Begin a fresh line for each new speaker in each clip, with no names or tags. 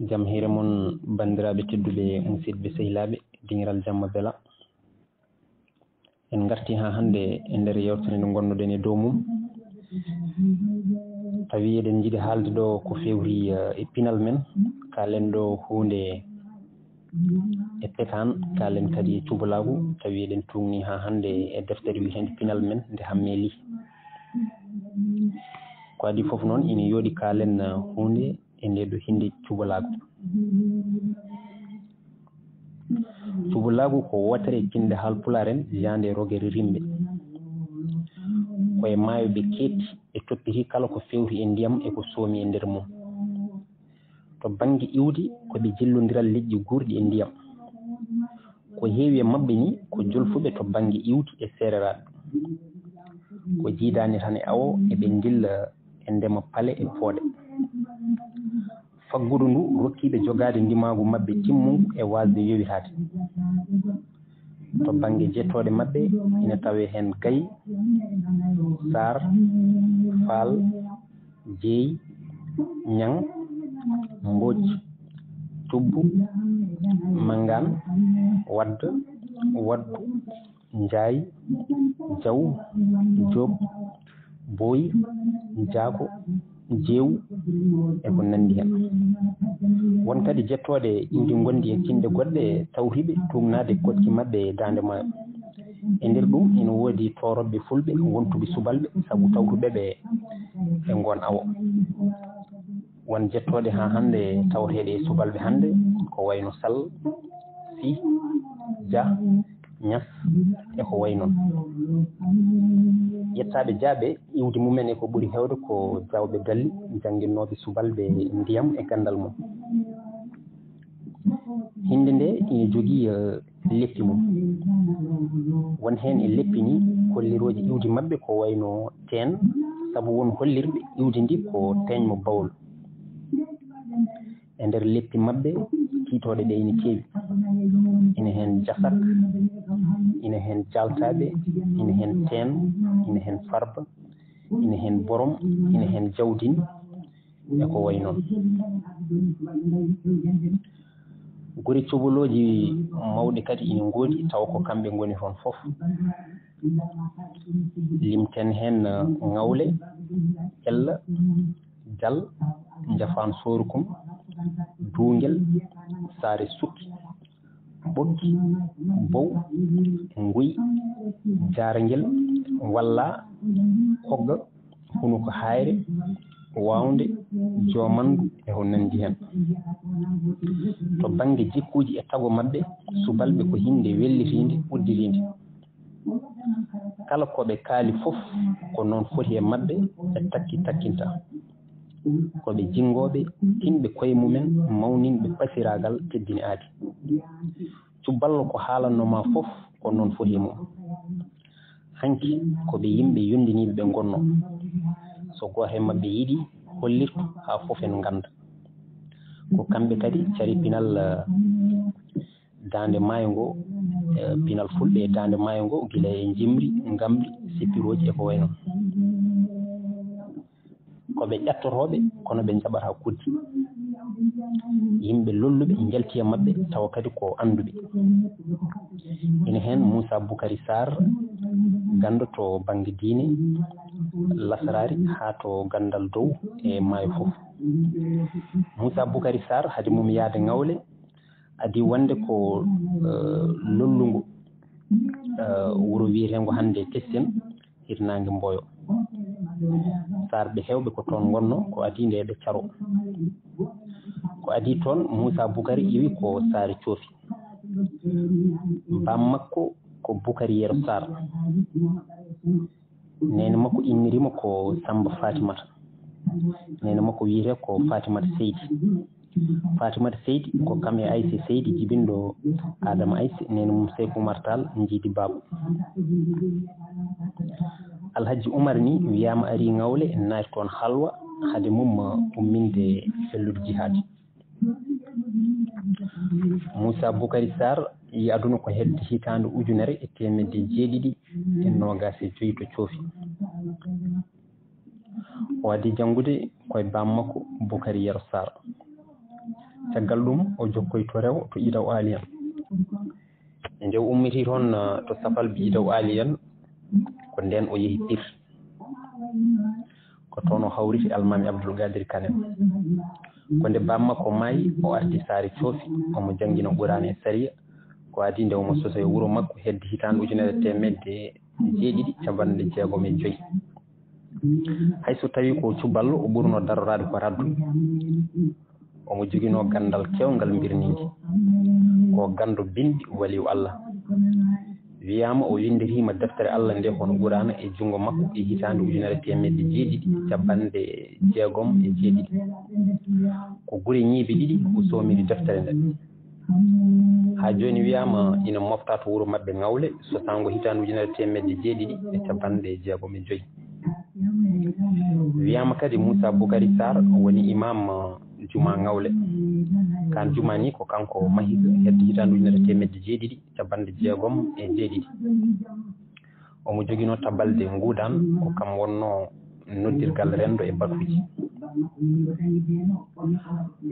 jam hiire mon bandiraɓe tedduɓe musidɓe sehilaɓe dingiral jamma bela en garti ha hande e nder yewtere nde gonnoɗen e dow mum tawi eɗen jiiɗi haalde ɗo ko fewri e pinal men kalen ɗo hunde e pekan kalen kadi e cubalagu tawi eɗen tugni ha hande e deftere witende pinal men nde hammeli ko adi foof noon ina yooɗi kalen hunde e nde ɗo hinde cubalagu. Cubalagu ko wotere tinde Haalpulaar en yande rogere rimɓe koye maayo ɓe keetti ɓe toppiti kala ko fewti e ndiyam e ko soomi e nder mum. To banggue iwdi koɓe jillodiral liƴƴi gurɗi e ndiyam ko heewi e mabɓe ni ko jolfuɓe to banggue iwdi e seereraɓe ko jiidani tan e awo eɓe dilla e ndema paale e pooɗe. Faggudu ndu rokkiɓe jogade ndimagu mabɓe timmungu e wasde yowitade. To banggue jettode mabɓe ina tawe hen Gaye, Sar, Fall, Jeeyi, Ñang, Mbodj, Tubbu, Mangan, Wadda, Waddu, Ndiaye, Diaw, Diop, Boyi, Diago, Jeewu e ko nandi hen. Won kadi jettode iwdi gondi e tinde goɗɗe tawriɓe tumnade koɗki mabɓe e dande maayo. E nder ɗum ina woodi toroɓe fulɓe wontuɓe subalɓe saabu tawtuɓeɓe e gon awo. Won jettode ha hande tawteɗe e subalɓe hande ko wayno Sall, Sy, Dia, Niass e ko way noon. Yettaɓe jaaɓe iwdi mumen e ko ɓuuri hewde ko jawɓe galli jangguinoɓe subalɓe ndiyam e gandal mum. Hinde nde ina jogui leppi mum won hen e leppi ni holliroji iwdi mabɓe ko wayno teen saabu won hollirɓe iwdi ndi ko teñmo Bawol. E nder leppi mabɓe tiitoɗe ɗe ina keewi ina hen Jasak, ina hen Jaltaɓe, ina hen Teen, ina hen Farba, ina hen Borom, ina hen Jawdin e ko way noon. Guri cubaloji mawɗi kadi ina ngoodi taw ko kamɓe goni toon foof. Limten hen Ngawle, Ella, Dial, Jafan Sorukum, Dungel, Saare Sukki, Ɓokki, Bow, Nguy, Jarguel, Walla, Hogga, Hunuko Hayre, Wawnde, Jomandu e ko nandi hen. To banggue jikkuji e tago mabɓe subalɓe ko hinde wellitinde uddirinde. Kala koɓe kaali foof ko noon foti e mabɓe e takki takkinta. Koɓe jingoɓe tinɓe koye mumen mawninɓe pasiragal teddini aadi. Cuballo ko haalannoma foof ko noon foti e mum. Hanki koɓe yimɓe yondiniɓe ɓe gonno. So goto e mabɓe yiiɗi hollirtu ha foof en ganda. Ko kamɓe kadi cari pinal dande maayo ngo pinal fulɓe e dande maayo ngo guila e Jimri, Ngamri, Seppiroji e ko way noon. Koɓe ƴattotoɓe kono ɓe jaɓata kuddi. Yimɓe lolluɓe jalti e mabɓe tawa kadi ko anduɓe. Ina hen Moussa Boukary Sarr gando to banggue diine lasarari ha to gandal dow e maayo foof. Moussa Boukary Sarr haade mum yaade Ngawle adi wonde ko lollungo wuuro wiyetengo hande Tessen hirnangue Mboyo. Sarɓe hewɓe ko toon gonno ko adi nde ɓe caro. Ko adi toon Moussa Boukary iwi ko Saare Coofi. Bam makko ko Boukary Yero Sarr. Nene makko innirima ko Samba Fatimata. Nene makko wiyete ko Fatimata Seydi. Fatimata Seydi ko kam e Aissé Seydi jibindo Adama Aissé nene mum Seykou Oumar Tall jiidi baaba. Alhaji Oumar ni wiyama ari Ngawle naati toon halwa haade mum umminde fellude jihad. Moussa Boukary Sarr yi aduna ko hedde hitande ujunere e temedde 725 to Coofi. O waddi janngude koye bam makko Boukary Yero Sarr. caggal ɗum o jokkoy to rew to Idaw Ali en e nde ummiti toon to safal bi Idaw Ali en ko nden o yehi Pire ko toon o hawriti almami Abdoul Gadir Kane ko nde bamma ko maayi o arti saare Coofi omo janngina Qur'an e Sariya ko adi nde omo soso e wuro makko hedde hitande 1965 hay so tawi ko cuballo o ɓurno darorade ko raddu omo jogino gandal kewgal birnide ko gando bindi waliyu Allah wiyama o windirima deftere Allah nde hono Qur'ana e jungo makko e hitande 1967 ko guri ñiiɓe ɗiɗi o somiri deftere nde ha joni wiyama ina mofta to wuro mabɓe Ngawle so tango hitande 1965 wiyama kadi Moussa Boukary Sarr woni imam juma Ngawle kan juma ni ko kanko mahi hedde hitande 1967 omo jogino tabalde nguudan ko kam wonno noddirgal rendo e bakuji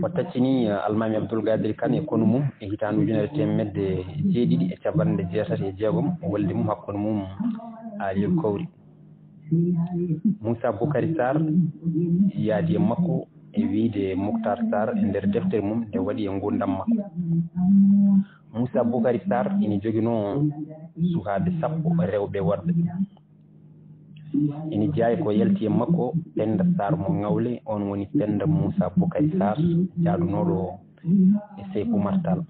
o taccini almami Abdoul Gadir Kane e kono mum e hitande 1967 o walli mum hakkude mum Aliou Kowri Moussa Boukary Sarr yaadi e makko e wiide Moukhtar Sarr e nder deftere mum nde waɗi e ngurdam makko Moussa Boukary Sarr ina jogino sukaaɓe 10 rewɓe worɓe ina jeeya ko yalti e makko Penda Sarr mo Ngawle on woni Penda Moussa Boukary Sarr jaadunoɗo e Seykou Oumar Tall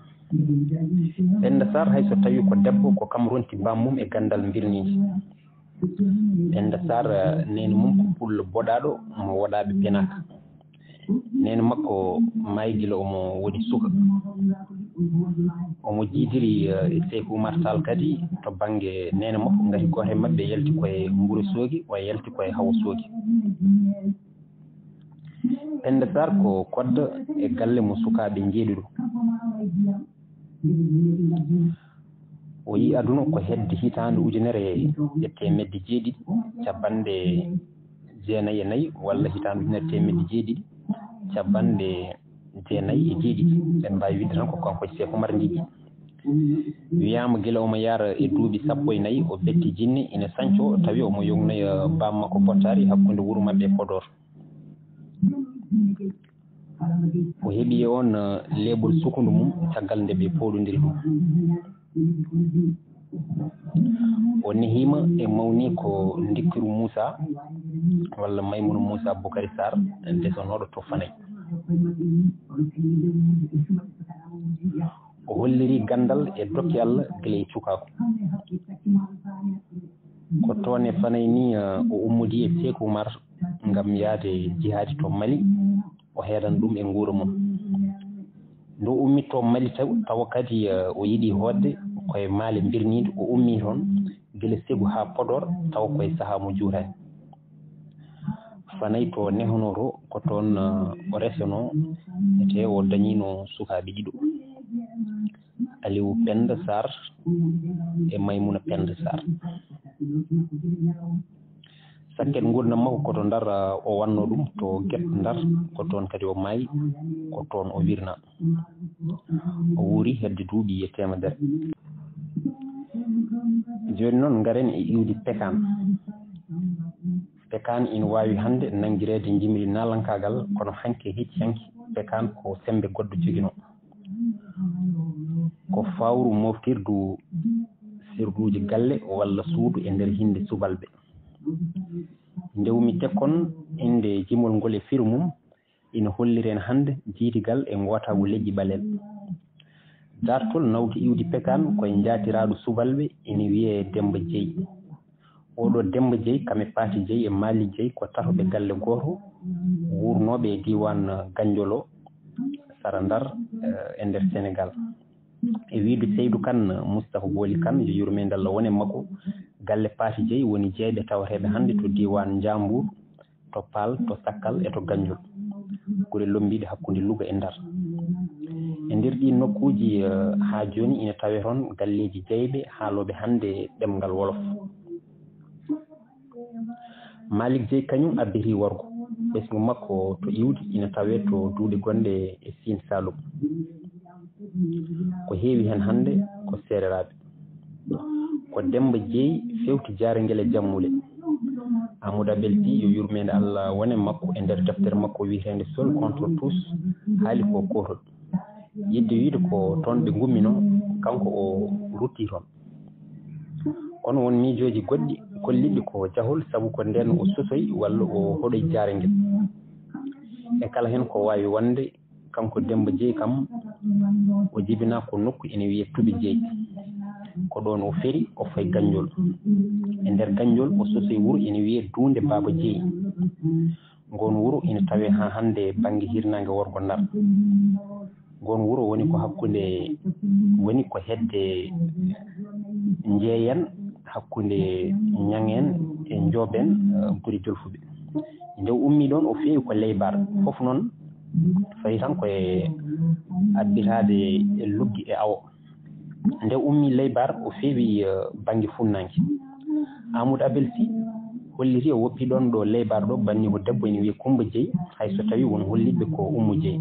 Penda Sarr hay so tawi ko debbo ko kam ronti bammum e gandal mbirniji Penda Sarr nene mum ko pullo boɗaɗo mo waɗaɓe penaka nene makko maygila omo woni suka omo jiidiri e Seykou Oumar Tall kadi to banggue nene makko ngati goto e mabɓe yalti koye Mbouro Sogui o yalti koye Hawo Sogui Penda Sarr ko koddo e galle mo sukaɓe jeeɗiɗo o yi aduna ko hedde hitande 1974 walla hitande 1997 ɓen mbawi widde tan ko kanko e Seykou Oumar Ndiji wiyama gila omo yara e duuɓi 14 o betti jinne ina sanco tawi omo yognoya bammakko bottari hakkude wuuro mabɓe e Podor o heeɓi on leeɓol sukundu mum caggal nde ɓe poɗodiri ɗum o nehima e mawni ko Ndikkiru Moussa walla Maymouna Moussa Boukary Sarr desonoɗo to Fanayi o holliri gandal e dokke Allah gila e cukako ko toon e Fanayi ni o ummodi e Seykou Oumar ngam yaade jihaadi to Mali o heedan ɗum e nguuro mum ndo ummi to Mali tawa kadi o yiiɗi hodde koye maale mbirnide o ummi toon gila Ségou ha Podor tawa koye saaha mo juurani Fanayi to nehono to ko toon o reseno ete o dañino sukaɓe ɗiɗo Aliou Penda Sarr e Maymouna Penda Sarr sakket gurdam makko koto Ndar o wanno ɗum to Guet Ndar ko toon kadi o maayi ko toon o wirna o wuuri hedde duuɓi e temedere joni noon garen e iwdi Pekan ina wawi hande nangguirede jimri nalankagal kono hanke hecci hanki Pekan ko sembe goɗɗo jogino ko fawru moftirdu sirduji galle walla suudu e nder hinde subalɓe ndewmi tekkon inde jimol ngol e firu mum ina holliren hande jiitigal e ngotagu leƴƴi ɓalel dartol nawdi iwdi Pekan koye jaatiraɗo subalɓe ina wiye Demba Dieye oɗo Demba Dieye kame Paati Dieye e Mali Dieye ko tatoɓe galle goto wurnoɓe e diwan Gandiolo Sara Ndar e nder Sénégal e wiide Seydou Kane Moustapha Boli Kane yo yurmede Allah wone makko galle Paati Dieye woni jeeɓe tawateɓe hande to diwan Jambour to Pal to Sakkal e to Gandiol gure lombiɗe hakkude Louga e Ndar e nder ɗi nokkuji ha joni ina tawe toon galleji jeyɓe haaloɓe hande ɗemgal wolof Malick Dieye kañum abbiti wargo ɓesgu makko to iwdi ina tawe to duuɗe gonɗe e Sine Saloum. Ko heewi hen hannde ko seereraɓe. Ko Demba Jeeyi fewti Jaarengel e Jammule. Amadou Abel Sy yo yurmede Allah wone makko e nder deftere makko wiyetende Seul contre tous haali ko kotol. Yidde wiide ko toon ɓe gummino kanko o rutti toon. Kono won miijoji goɗɗi kolliɓe ko jahol sabu ko nden o sosoyi walla o hoɗoy Jaarengel. E kala hen ko wawi wonde kanko Demba Jeeyi kam o jibina ko nokku ene wiye Tuɓe Jeeyi. Ko ɗon o feri o fayi Gandiol. E nder Gandiol o sosoyi wuro ene wiye Duunde Baba Jeeyi. Ngon wuro ina tawe ha hande banggue hirnangue Worgo Ndar. Ngon wuro woni ko hakkunde woni ko hedde Njeeyen hakkunde Ñangen e Njooben Buri Jolfuɓe. Nde ummi ɗon o feewi ko Leybar fof noon fayi tan koye abbitade e luggi e awo. Nde ummi Leybar o feewi banggue funnanke. Amadou Abel Sy holliti o woppi ɗon ɗo Leybar ɗo banni ko debbo ene wiye Coumba Jeeyi hayso tawi won holliɓe ko Oumou Jeeyi.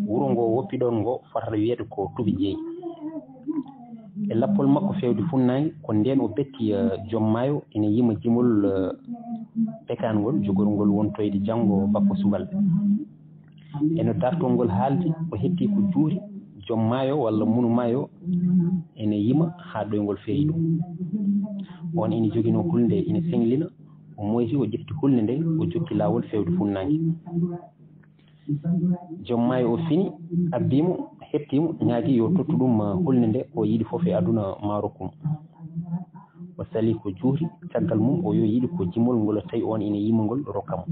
Wuro ngo woppi ɗon ngo fotata wiyede ko Tuɓe Jeeyi. E lappol makko fewde funnange ko nden o betti joom maayo ene yima jimol pekangol jogorngol wontoyde janggo bappo subalɓe. Eno dartolngol haalde o hetti ko juuri joom maayo walla munu maayo ene yima ha ɗoygol feewi ɗum. On ene jogino hulde ene senglina o moyti o ƴefti hulde nde o jokki lawol fewde funnange. Joom maayo o fini abbimo hettimo ñaagui yo tottu ɗum hulde nde o yiiɗi foof e aduna ma rokkumo. O sali ko juuri caggal mum o yo yiiɗi ko jimol ngol tawi on ene yimagol rokkamo.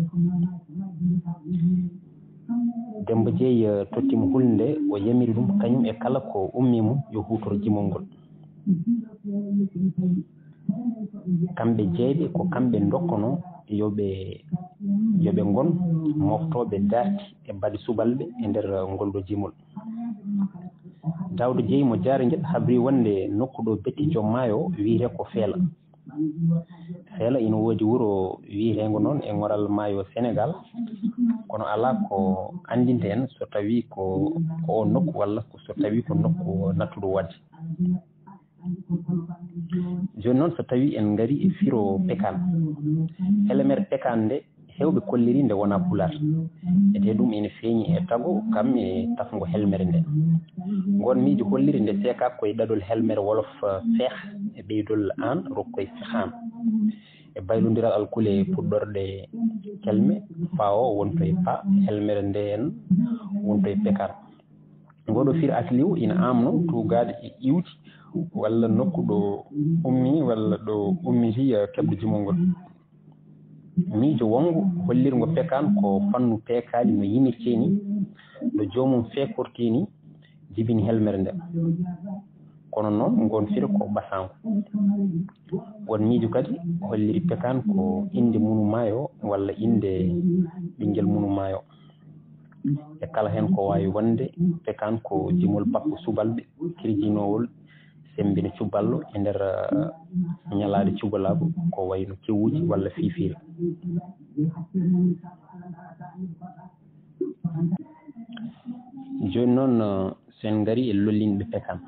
Demba Jeeyi tottimo hulde nde o yamiri ɗum kañum e kala ko ummi mum yo hutoro jimol ngol. Kamɓe jeeyɓe ko kamɓe dokkono yoɓe gon moftoɓe darti e bade subalɓe e nder ngolɗo jimol. Daouda Jeeyi mo Jaarengel habri wonde nokku ɗo betti joom maayo wiyete ko Feela. Feela ina woodi wuro wiyetengo noon e ngoral maayo Sénégal kono ala ko andinte en so tawi ko o nokku walla so tawi ko nokku nattuɗo wadde. Joni noon so tawi en ngari e firo pekan helemere pekan nde hewɓe kolliri nde wona Pulaar ete ɗum ene feeñi e tago kam e tafgo helmere nde. Ngon miijo holliri nde seeka koye ɗaɗol helmere wolof feeh e ɓeydol an rokkoye fehan e baylodiral alkule puɗɗorɗe kelme fawo wontoye pa helmere nde en wontoye pekan. Ngoɗo firi asliw ina amno tugade e iwti walla nokku ɗo ummi walla ɗo ummiti keɓɗo jimol ngol. Miijo wongo hollirgo pekan ko fannu peekali no yimirte ni no joomum feekorti ni jibini helmere nde. Kono noon ngon firi ko basango. Won miijo kadi holliri pekan ko inde munu maayo walla inde ɓinguel munu maayo. E kala hen ko wawi wonde pekan ko jimol bappo subalɓe kirjinowol sembina cuballo e nder ñalade cubalago ko wayno kewuji walla fiifire. Joni noon sen ngari e lollinɓe pekan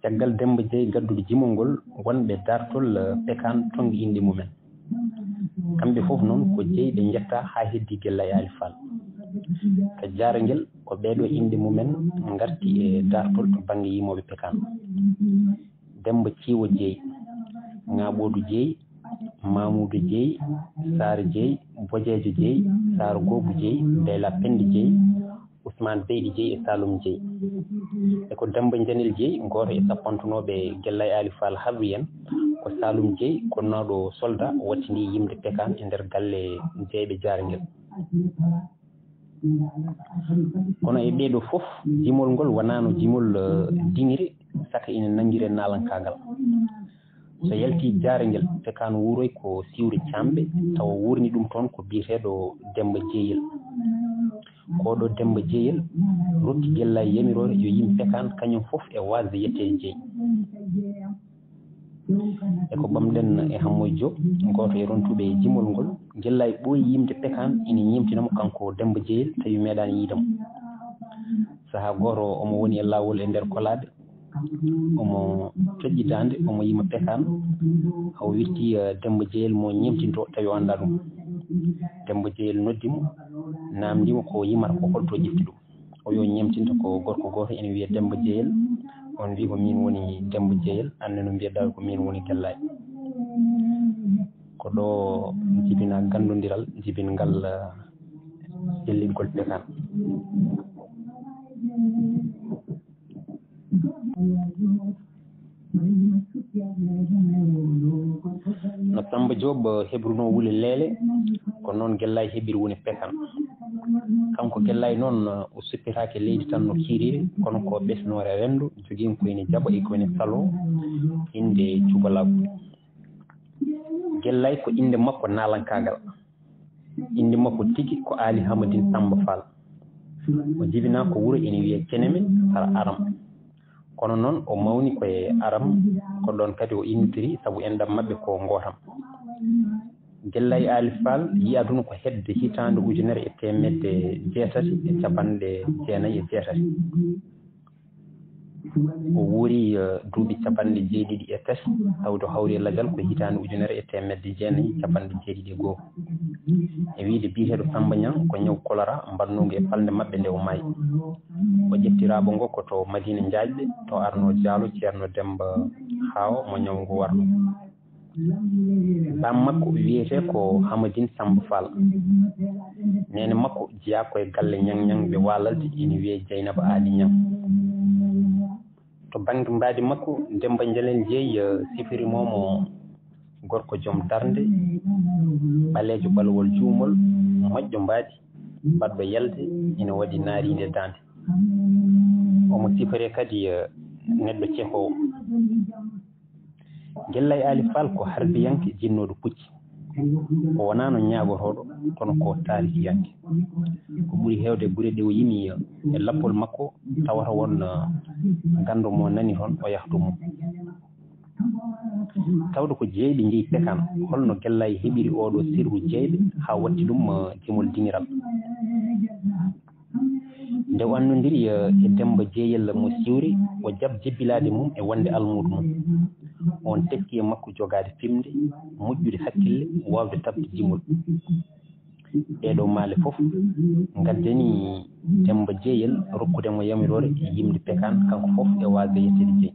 caggal Demba Jeeyi gaddude jimol ngol wonɓe dartol pekan tongi inde mumen. Kamɓe fof noon ko jeeyɓe jetta ha heddi Guellay Ali Fall. To Jaarengel ko ɓeeɗo inde mumen garti e dartol to banggue yimoɓe pekan. Demba Ciwo Jeeyi, Ŋaɓodu Jeeyi, Mamoudou Jeeyi, Sara Jeeyi, Bojejo Jeeyi, Sara Gobu Jeeyi, Beyla Pende Jeeyi, Ousmane Beydi Jeeyi e Saloum Jeeyi. E ko Demba Janel Jeeyi goto e sappantunoɓe Guellay Ali Fall habri en ko Saloum Jeeyi konnoɗo soldat wattini yimde pekan e nder galle jeeyɓe Jaarengel. Kono e ɓeeɗo fof jimol ngol wonano jimol diŋiri saka ina nanguire nalankagal. So yalti Jaarengel pekan wuroy ko Siwre Camɓe tawa wurni ɗum toon ko biyeteɗo Demba Jeeyel. Koɗo Demba Jeeyel rokki Guellay yamirore yo yimɓe pekan kañum fof e wasde yettede Jeeyi. e ko bamden e Hammoy Diop goto e rontuɓe e jimol ngol Gellay ɓooyi yimde Pekan ina ñimtinamo kanko Demba Jeeyel tawi meeɗani yiidamo saha goto omo woni e lawol e nder kolade omo toƴƴi dande omo yima Pekan haw wirti Demba Jeeyel mo ñimtinto tawi o anda ɗum Demba Jeeyel noddimo namdimo ko yimata ko holto ƴefti ɗum o yo ñemtinta ko gorko goto ene wiye Demba Jeeyel on wi ko min woni Demba Jeeyel anne no mbiyeɗa ko min woni Gellay ko ɗo jibina gandodiral jibingal jellingol Pekan no Samba Diop hebruno wuli leele ko noon Gellay heɓiri woni Pekan kanko Gellay noon o suppitake leydi tan no kiiriri kono ko ɓesnore rendu jogui koyne jaaɓa e koyne salo inde Cubalagu Gellay ko inde makko nalankagal inde makko tigui ko Ali Hamadine Samba Fall o jibina ko wuuro ene wiye Keneme hara Aram kono noon o mawni koye Aram ko ɗon kadi o innitiri saabu endam mabɓe ko gootam Gellay Ali Fall yi aduna ko hedde hitande 1998 o wuuri duuɓi 93 tawde hawri lajal ko hitande 1991 e wiide biyeteɗo Samba Niang ko ñaw choléra mbannugo e falde mabɓe nde o maayi o ƴettiraɓo ngo ko to Madina Ndiaƴɓe to Arno Diallo ceerno Demba Hawo mo ñaw ngu warno bam makko wiyete ko Hamadine Samba Fall nene makko jeeya koye galle Niang ɓe walalde ina wiye Dieynaba Ali Niang to banggue mbadi makko Demba Jalel Jeeyi sifirimomo gorko joom darde ɓalejo ɓalwol juumol moƴƴo mbadi baɗɗo yelde ina waɗi naaride dande omo sifore kadi neɗɗo cehowo Gellay Ali Fall ko harbiyanke jinnoɗo pucci o wonano ñagotoɗo kono ko taarihiyanke ko ɓuuri hewde gure ɗe o yimi e lappol makko tawata won gando mo nani toon o yahtu mum tawde ko jeeyɓe jeeyi Pekan holno Gellay heɓiri oɗo sirru jeeyɓe ha watti ɗum jimol dingiral nde o annodiri e Demba Jeeyel mo siwri o jebbilade mum e wonde almudo mum on tekki e makko jogade fimde moƴƴude hakkille wawde tabde jimol ɗeɗo maale fof gaddani Demba Jeeyel rokkudemo yamirore e yimde Pekan kanko fof e wasde yettede jeeyi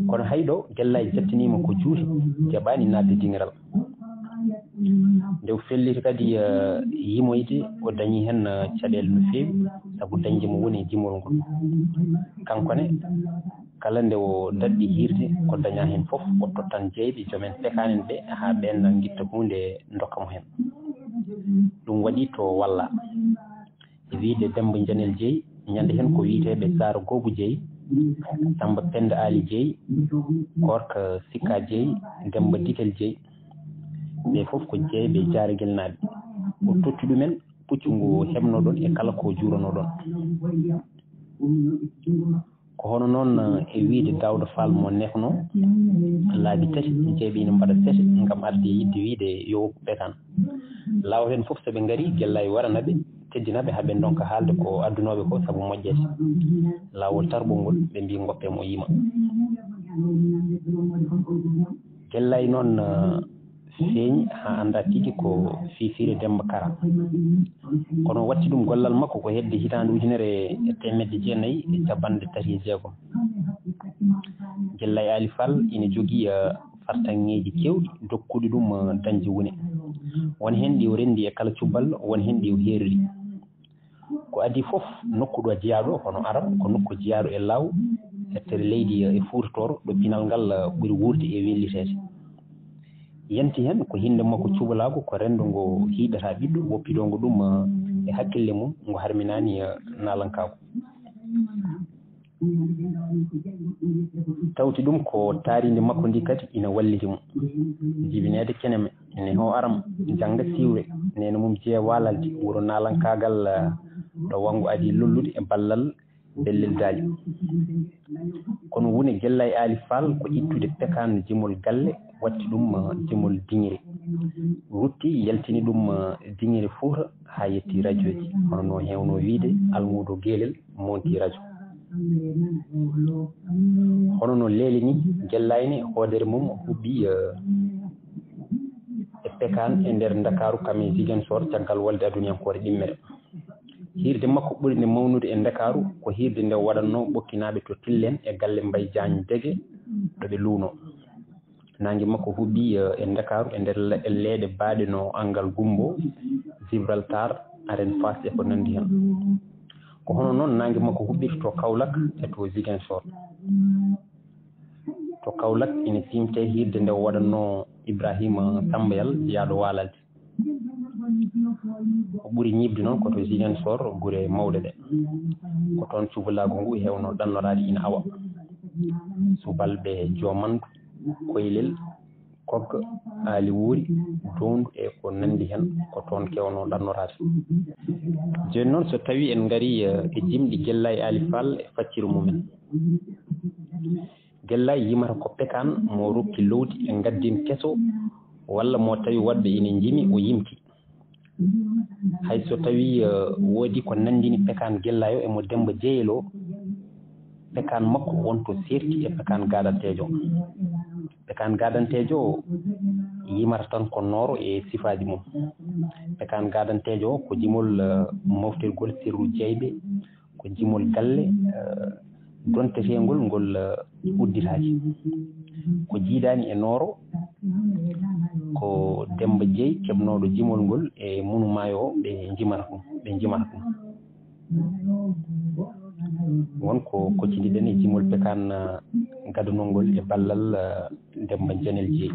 kono hayɗo Gellay jattinima ko juuti jaɓani nadde dingiral nde o felliti kadi yimoyde o dañi hen caɗele no fewi saabu dañde mo woni jimol ngol kankone kala nde o daɗɗi hirde ko daña hen foof o tottan jeeyɓe joomen Pekan en ɓe ha ɓen guitta hunde dokkamo hen ɗum waɗi to walla e wiide Demba Janel Jeeyi ñande hen ko wiiteɓe Sara Gobu Jeeyi Samba Penda Ali Jeeyi Korka Sikka Jeeyi Demba Dikel Jeeyi ɓe fof ko jeeyɓe Jaaraguel naaɓe o totti ɗumen puccu ngu heɓno ɗon e kala ko juurano ɗon ko hono noon e wiide Dawda Fall mo nefno laabi tati jeeyɓe ina mbaɗa sete ngam arde yidde wiide yo woppu Pekan laawol hen fof soɓe ngari Gellay waranaɓe teddinaɓe haaɓe donka haalde ko addunoɓe ko saabu moƴƴete laawol tarɓol ngol ɓe mbi goppe mo yima Gellay noon feeñi ha anda tigi ko fifire Demba Kara kono watti ɗum gollal makko ko hedde hitande 1996 Gellay Ali Fall ina jogui fartanŋeji kewɗi dokkuɗi ɗum dañde wone won hen ɗi o rendi e kala cuballo won hen ɗi o herori ko adi foof nokku ɗo jeeyaɗo hono Aram ko nokku jeeyaɗo e law hettere leydi e Fuutotoro ɗo pinal ngal ɓuuri wurde e wellitede yanti hen ko hinde makko Cubalago ko rendo ngo hiidata ɓiɗɗo woppidongo ɗum e hakkille mum ngo harminani nalankago tawti ɗum ko taaride makko ndi kadi ina walliti mum jibinede Keneme ene ho Aram jangga siwre nene mum jeeya walalde wuuro nalankagal ɗo wango adi lollude e ballal bellel daali kono woni Gella e Ali Fall ko ittude pekan jimol galle watti ɗum jimol diŋiri rutti yaltini ɗum diŋiri Fouta ha yetti radio ji hono no hewno wiide almudo gelel monti radio hono no leeli ni Gellayne hoodere mum hubbi e pekan e nder Dakaru kame Ziguinchor caggal wolde aduniyankore ɗimmere hirde makko ɓuri nde mawnude e Dakaru ko hirde nde waɗanno ɓokkinaɓe to Tillen e galle Mbaye Diagne Dege ɗo ɓe luuno nangue makko hubbi e Dakaru e nder leeɗe baaɗe no Angal Gumbo Gibraltar Arène Fass e ko nandi hen ko hono noon nangue makko huɓɓiti to Kaolack e to Ziguinchor to Kaolack ina simte hirde nde waɗanno Ibrahima Sambayal yaaɗo waalalde o ɓuri ñibde noon koto Ziguinchor gure mawɗe ɗe ko toon cubalago ngu hewno ɗannorade ina awa subalɓe Jomandu Koylel Kogga Ali Wuuri Dondu e ko nandi hen ko toon kewno ɗannorade joni noon so tawi en gaari e jimɗi Gella e Ali Fall e facciru mumen Gella yimata ko pekan mo rokki lowdi e gaddin keso walla mo tawi wadɓe ina jimi o yimti hay so tawi woodi ko nandini pekan Gella yo emo Demba Jeeyelo pekan makko wonto serti e pekan gadantejo yimata tan ko nooro e sifaji mum pekan gadantejo ko jimol moftirgol sirru jeyɓe ko jimol galle donte fengol ngol udditaki ko jiidani e nooro ko Demba Jeey keɓnoɗo jimol ngol e munumayo ɓe jimata ɗum wonko koccidiɗen e jimol pekan gadanol ngol e ballal Demba Janel Jeey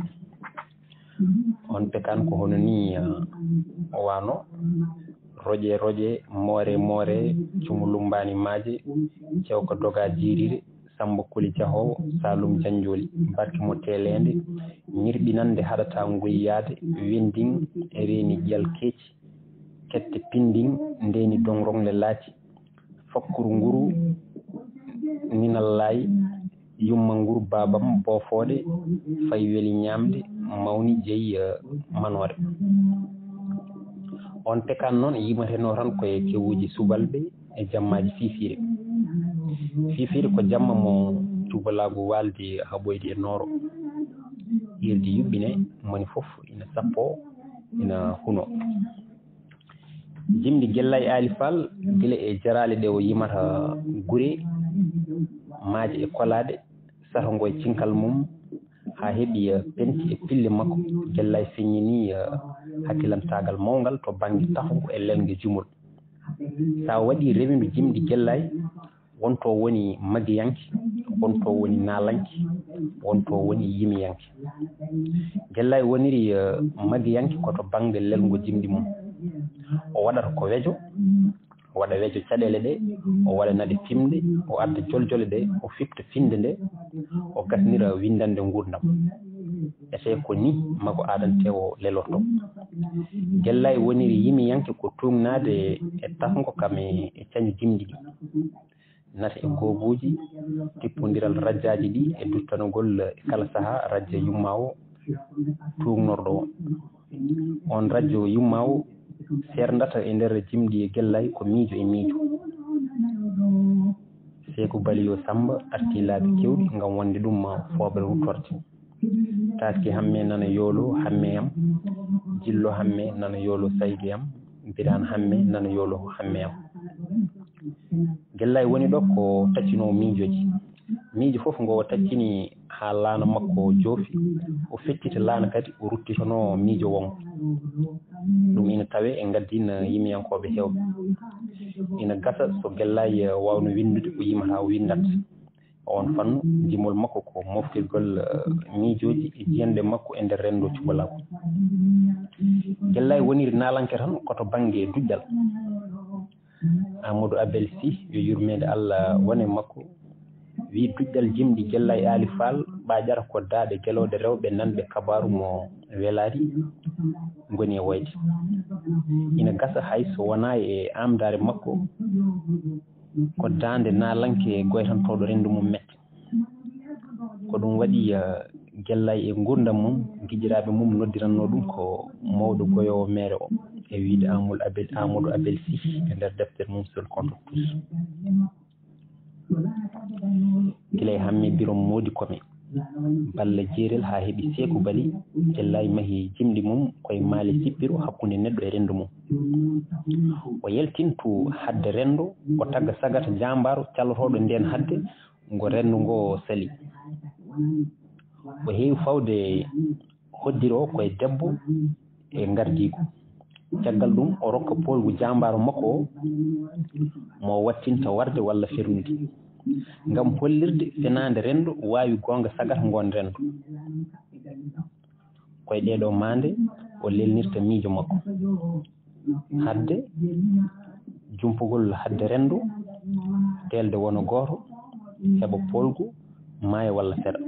on pekan ko hono ni wano roƴe moore cumulumbani maaje cewko doga jirire Samba Koli Jahowo Salum Janjoli barke mo telende ñirɓinande haɗata ngoyyade wendin e reeni jal keeci kette pindin ndeni dongrogle laaci fakkuru nguru ninal laayi yumma nguru babam bofoode fay weli ñamde mawni jeeyi manore on pekan noon yimateno tan koye kewuji subalɓe e jammaji fiifire ko jamma mo cubalago walde haɓoyde e nooro hirde yuɓɓine moni foof ina sappo ina huno jimdi Gella e Ali Fall gila e jarale ɗe o yimata gure maaje e kolade satongo e cinkal mum ha heeɓi penti e pille makko Gella e feññini hakkilantagal mawgal to banggue tafugo e lelgue jumol sa waɗi rewidu jimɗi Gella wonto woni magiyanke wonto woni nalanke wonto woni yimiyanke Gella woniri magiyanke koto banggue lelgo jimɗi mum o waɗata ko weejo o waɗa weejo caɗele ɗe o waɗanade fimde o adda joljole ɗe o fifta finde nde o gasnira windande gurdam ete ko ni mago adantewo lelorto Gella woniri yimiyanke ko tumnade e tafgo kam e cañu jimɗi ɗi nata e goobuji tippodiral radjaji ɗi e duttanogol e kala saaha radio yummawo tumnorɗo on radio yummawo serdata e nder jimɗi Gella ko miijo e miijo Seeku Baliyo Samba arti laabi kewɗi ngam wonde ɗum fooɓere hutorte taski hamme nana yoolo hamme yam jillo hamme nana yoolo saydu yam birane hamme nana yoolo hamme yam Gella woni ɗo ko taccinowo miijo fof ngo taccini ha laana makko joofi o fettita laana kadi o ruttitono miijo wonko ɗum ina tawe e gaddina yimiyankoɓe hewɓe ina gasa so Gella wawno windude o yimata o windat on fannu jimol makko ko moftirgol miijoji e jiyanɗe makko e nder rendo cubalago Gella woniri nalanke tan koto banggue dujjal Amadou Abel Sy yo yurmede Allah wone makko wi dujjal jimɗi Gella e Ali Fall ɓaƴata ko daaɗe gelode rewɓe nanɓe kabaru mo welari goni e woyde ina gasa hay so wona e amdare makko ko dande nalanke goytantoɗo rendu mum metti ko ɗum waɗi Gellay e gurdam mum gijiraɓe mum noddiranno ɗum ko mawɗo goyowo mere o e wiide Amadou Abel Sy e nder deftere mum seul contre tous gila hammi birom modi kome balla jeerel ha heeɓi Sékou Bali Gellay mahi jimɗi mum koye maali sippiru hakkunde neɗɗo e rendu mum o yaltintu hadde rendu o tagga sagata jambaru callotoɗo nden hadde ngo rendu ngo sali o heewi fawde hoddiri o koye debbo e gardigo caggal ɗum o rokka polgu jambaru makko o mo wattinta warde walla ferude ngam hollirde fenade rendu wawi gonga sagata ngon rendu koye ɗeɗo mande o lelnirta miijo makko hadde jumpugol hadde rendu telde wona goto heɓa polgu maayo walla seeɗa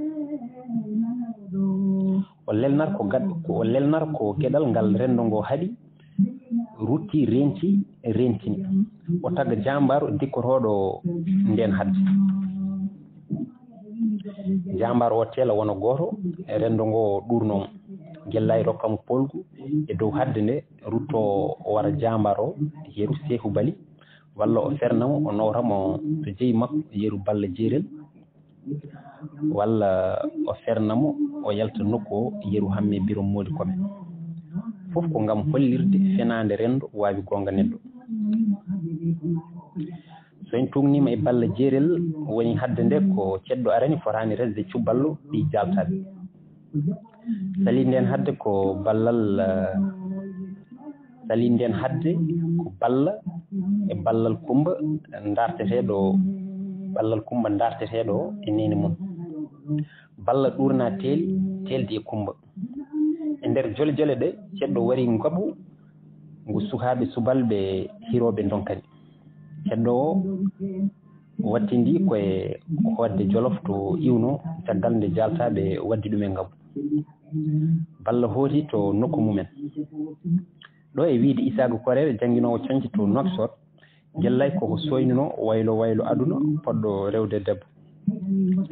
o lelnar ko gueɗal ngal rendu ngo haaɗi rutti rentini o tagga jambaru dikkotoɗo nden hadde jambaru o teela wona goto e rendu ngo ɗurnomo Gellay rokkamo polgu e dow hadde nde rutto o wara jambaru o yeru Sékou Bali walla o fernamo o nawramo to jeeyi makko yeru balla jeerel walla o fernamo o yalta nokku o yeru hamme birom modi kome fof ko ngam hollirde fenade rendu wawi gonga neɗɗo so en tungnima e balla jeerel woni hadde nde ko ceddo arani fotani resde cuballo ɗi jaltaɓe sali nden hadde ko ballal sali nden hadde ko balla e ballal kumba darteteɗo e nene mum balla ɗurna teeldi e kumba e nder jole jole ɗe ceddo wari ngabu ngu sukaɓe subalɓe hiroɓe donkani ceddo o wattindi koye hodde Jolof to iwno caggal nde jaltaɓe waddi ɗum e ngabu balla hooti to nokku mumen ɗo e wiide Isagu Korere jangguinowo coñci to Nouakchott Gellay koko soynino waylo aduna poɗɗo rewde debbo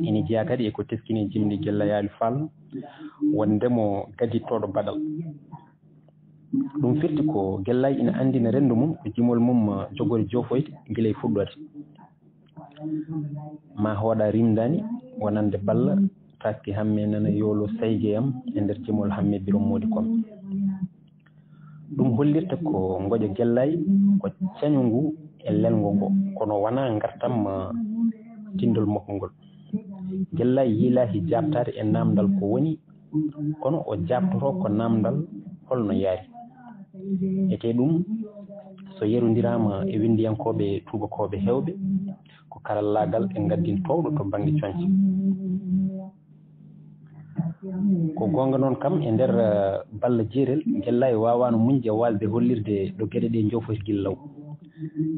ene jeeya kadi eko teskini jimdi Gellay Ali Fall wondemo gadittoɗo baɗal ɗum firti ko Gellay ina andina rendu mum ko jimol mum jogori jofoyde guila e fuɗɗode ma hooɗa rimdani wonande balla taski hamme nana yolo saygeyam e nder jimol hamme birom modi kom ɗum hollirta ko ngoƴo Gellay ko cañu ngu e lelgo ngo kono wona gartam tindol makko ngol Gellay yiilaki jabtade e namdal ko woni kono o jabtoto ko namdal holno yaari ete ɗum so yerodirama e windiyankoɓe tubakoɓe hewɓe ko karallagal e gaddin towɗo to banggue coñce ko gonga noon kam e nder balla jeerel Gellay wawano muñde walde hollirde ɗo gueɗe ɗe jofoti guillaw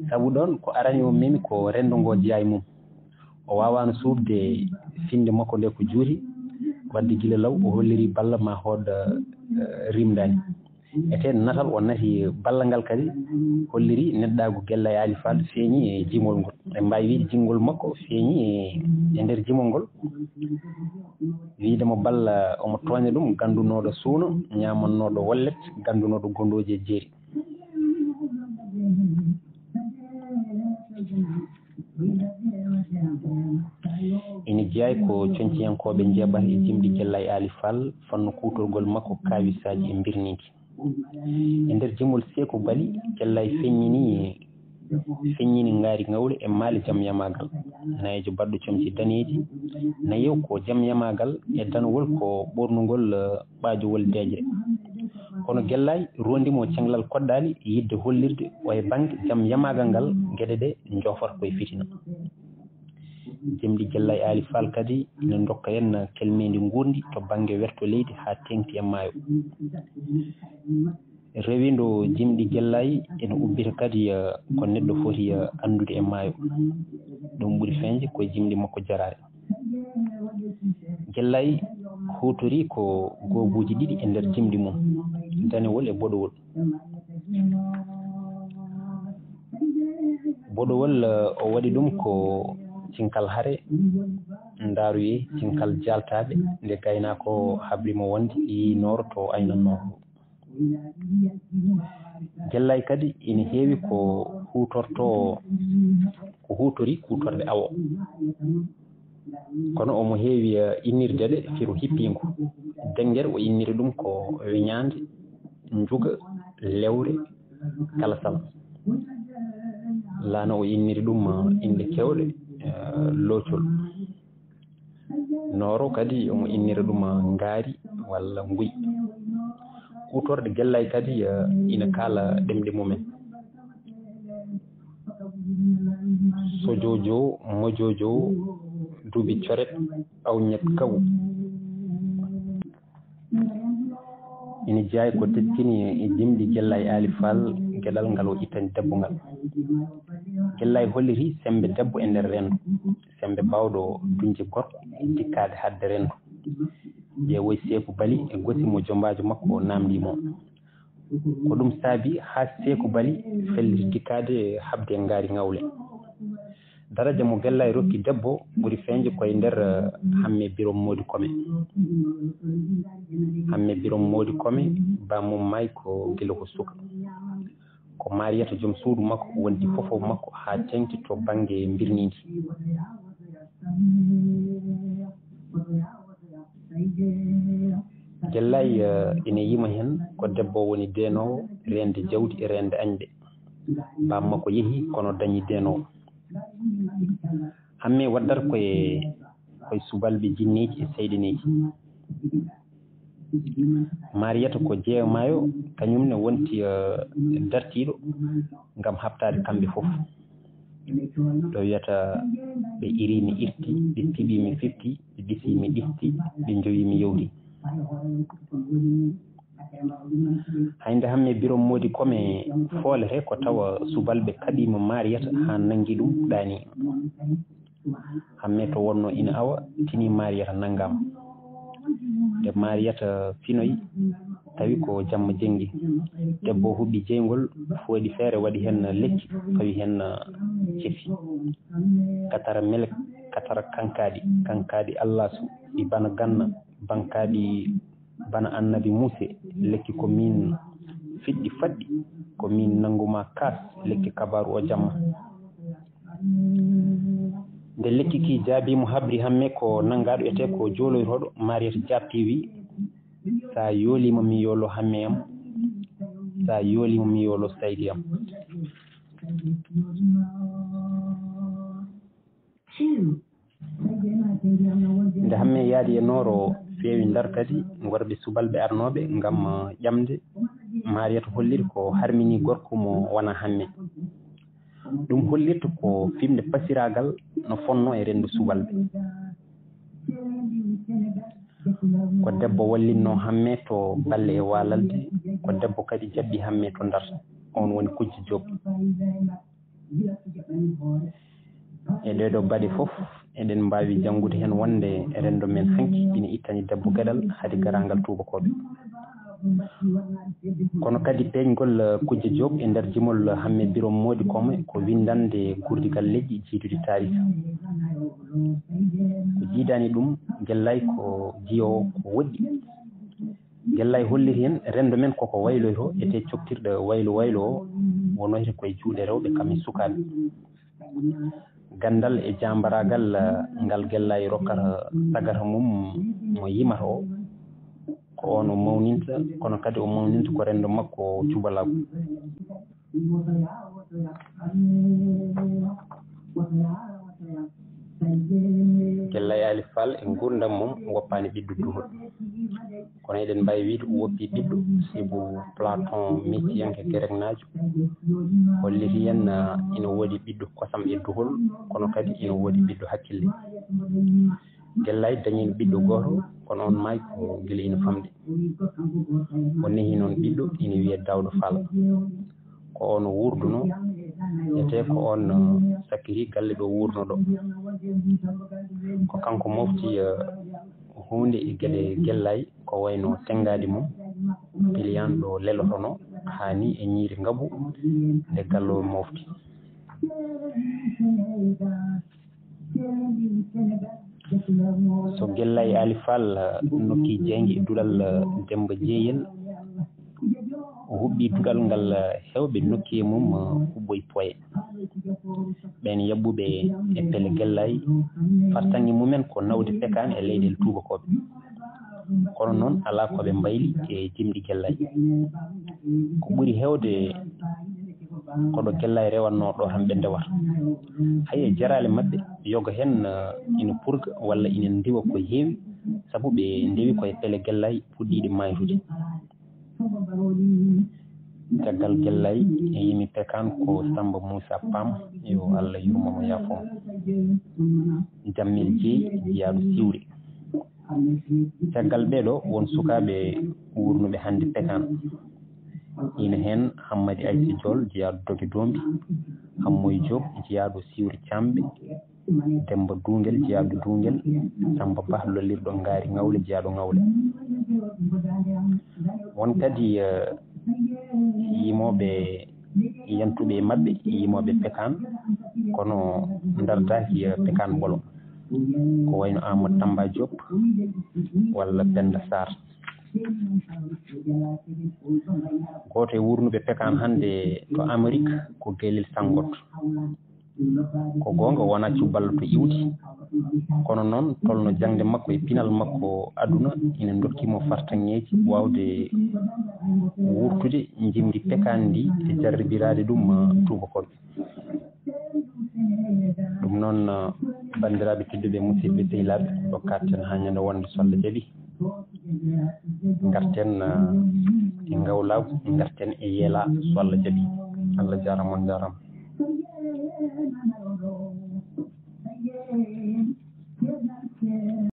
saabu ɗon ko arani o memi ko rendu ngo jeeya e mum o wawano suufde finde makko nde ko juuti wadde guila law o holliri balla ma hood rimdani ete natal o nati balla ngal kadi holliri neɗɗagu Gellay Ali Fall feeñi e jimol ngol e mbawi wiide jingol makko feeñi e nder jimol ngol wiidemo balla omo tooña ɗum gandunoɗo suuno ñamannoɗo wallet gandunoɗo gondoji e jeeri ene jeeya ko coñciyankoɓe jeeɓata e jimɗi Gellay Ali Fall fanno kutorgol makko kawisaji e birnidi e nder jimol Sékou Bali Gellay feññini ngaari ngawle e maali jaam yamagal nayejo baɗɗo comci daneji nayew ko jaam yamagal e danowol ko ɓornugol ɓaajowol deejre kono Gellay rondimo cenglal koɗɗali yidde hollirde o e banggue jaam yamagal ngal gueɗe ɗe jofata koye fitina jimɗi Gellay Ali Fall kadi ina dokka en kelmedi guurdi to banggue werto leydi ha tengti e maayo rewindo jimɗi Gellay ene ubbita kadi ko neɗɗo foti andude e maayo ɗum ɓuuri feñde koye jimɗi makko jarare Gellay hutori ko goobuji ɗiɗi e nder jimɗi mum danewol e boɗowol bodowol o waɗi ɗum ko cinkal hare ndaruye cinkal jaltaɓe nde gaynako habrimo wonde yi nooro to aynanno Gellay kadi ina heewi ko hutori kutorde awo kono omo heewi innirde ɗe firu hippingo dengere o inniri ɗum ko wiñande njuga lewre kalasal laana o inniri ɗum inde kewɗe loocol nooro kadi omo innira ɗum ngaari walla nguy hutorde Gellay kadi ina kala ɗemɗe mumen sojojo mojojo duuɓi coret awñet kaw ina jeeya ko tettini e dimɗi Gellay Ali Fall gueɗal ngal o ittani debbo ngal Gellay holliri sembe debbo e nder renndo sembe bawɗo duñde gorko dikkade hadde renndo ƴeewoy Seeku Bali e gosi mo jombajo makko namdimo ko ɗum saabi ha Seeku Bali felliti dikkade habde ngaari ngawle daraja mo Gellay rokki debbo ɓuri feñde koye nder Hamme Birom Modi Kome Hamme Birom Modi Kome bamum may ko gila ko suka ko Mariata joom suudu makko wondi fofof makko ha tengti to banggue birnidi Gellay ina yima hen ko debbo woni denowo rende jawdi e rende añde bam makko yeehi kono dañi denowo Hamme waddata koye subalɓe jinneji e seyɗineji Mariata ko jeemayo kañumne wonti dartiɗo ngam habtade kamɓe fof ɗo wiyata ɓe irimi irti ɓe piɓimi fifti ɓe ɗisimi ɗifti ɓe jowimi yowdi haynde Hamme Birom Modi Kome foolete ko tawa subalɓe kaɗima Mariata ha nanggui ɗum ɗani Hamme to wonno ina awa tini Mariata nanggama nde Mariata finoyi tawi ko jamma jenggi debbo huɓɓi jeygol fooɗi feere waɗi hen lekki fawi hen cefi katara melek katara kankadi Allasu ɗi bana ganna bankaɗi bana annabi Muse lekki ko min fiɗɗi faɗɗi ko min nanguma kaas lekki kabaru o jamma nde lekki ki jaabimo habri Hamme ko nangaɗo ete ko joloytoɗo Mariata jabti wi sa yoolima mi yoolo Hamme am sa yoolima mi yoolo Saydi am nde Hamme yaadi e nooro feewi ndar kadi worɓe subalɓe arnoɓe ngam ƴamde Mariata holliri ko harmini gorko mo wona Hamme ɗum hollirta ko fimde pasiragal no fonno e rendu subalɓe ko debbo wallinno Hamme to balle e walalde ko debbo kadi jaɓɓi Hamme to Ndar on woni Kujji Diop e ɗeɗo baɗe fof eɗen mbawi janngude hen wonde e rendo men hanki ina ittani debbo gueɗal haade garangal tubakoɓe kono kadi peñgol Kujji Diop e nder jimol Hamme Birom Modi Kome ko windande gurdigal leƴƴi jiidude tariha ko jiidani ɗum Gellay ko jiyowo ko woɗɗi Gellay holliri hen rendo men koko wayloyto ete coktirɗo waylo o wonoyta koye juuɗe rewɓe kamɓe sukaɓe gandal e jambaragal ngal Gellay rokkata sagata mum mo yimata o ko on o mawninta kono kadi o mawninta ko rendo makko cubalago Gellay Ali Fall e gurdam mum woppani ɓiɗɗo duhol kono eɗen mbawi wiide o woppi ɓiɗɗo sibu Platon mecciyanke Grecnajo holliti hen ina woodi ɓiɗɗo kosam e duhol kono kadi ina woodi ɓiɗɗo hakkille Gellay dañino ɓiɗɗo goto kono on may ko guila ina famɗi o nehi noon ɓiɗɗo ina wiye Dawdo Fall ko on wurduno ete ko on sakkiri galle ɗo wurno ɗo ko kanko mofti hunde e gueɗe Gellay ko wayno tengadi mum piliyan ɗo lelotono hani e ñiiri ngabu nde gallo mofti so Guellay Ali Fall nokki jengi dulal Demba Jeeyel o hubbi dugal ngal hewɓe nokki mum Hubboy Poye ɓen yabbuɓe e pelle Guellay fartangi mumen ko nawde pekan e leyɗele tubakoɓe kono noon ala koɓe mbayli e jimɗi Guellay ko ɓuri hewde koɗo Guellay rewanno ɗo tan ɓe ndewata haye jarale mabɓe yoga hen ina purga walla ina ndiwa ko heewi sabu ɓe ndewi koye pelle Guellay fuɗɗiɗe maytude caggal Guellay e yimi pekan ko Samba Moussa Pam yo Allah yurmomo yaafo Jammil Jeey jiyaɗo Siwre caggal ɓeɗo won sukaɓe wurnuɓe hande pekan ina hen Hammadi Aysi Diol jiyaɗo Doge Dombi Hammoy Diop jiyaɗo Siwre Camɓe Demba Dungel jiyaɗo Dungel Samba Ba lollirɗo Ngaari Ngawle jiyaɗo Ngawle won kadi yimoɓe yantuɓe e mabɓe yimoɓe pekan kono dardaki pekan bolo ko wayno Amadou Tamba Diop walla Penda Sarr goto e wurnuɓe pekan hande to Amérique ko Guelel Sangoto ko gonga wona cuballo to iwdi kono noon tolno jangde makko e pinal makko aduna ina dokkimo fartanŋeji wawde wurtude jimdi pekan ndi e jarribirade ɗum tubakoɓe ɗum noon bandiraɓe tedduɓe musidɓe sehilaɓe ɗo katten ha ñande wonde so Allah jaaɓi garten e ngawlagu garten e yeela so Allah jaaɓi Allah jarama on jarama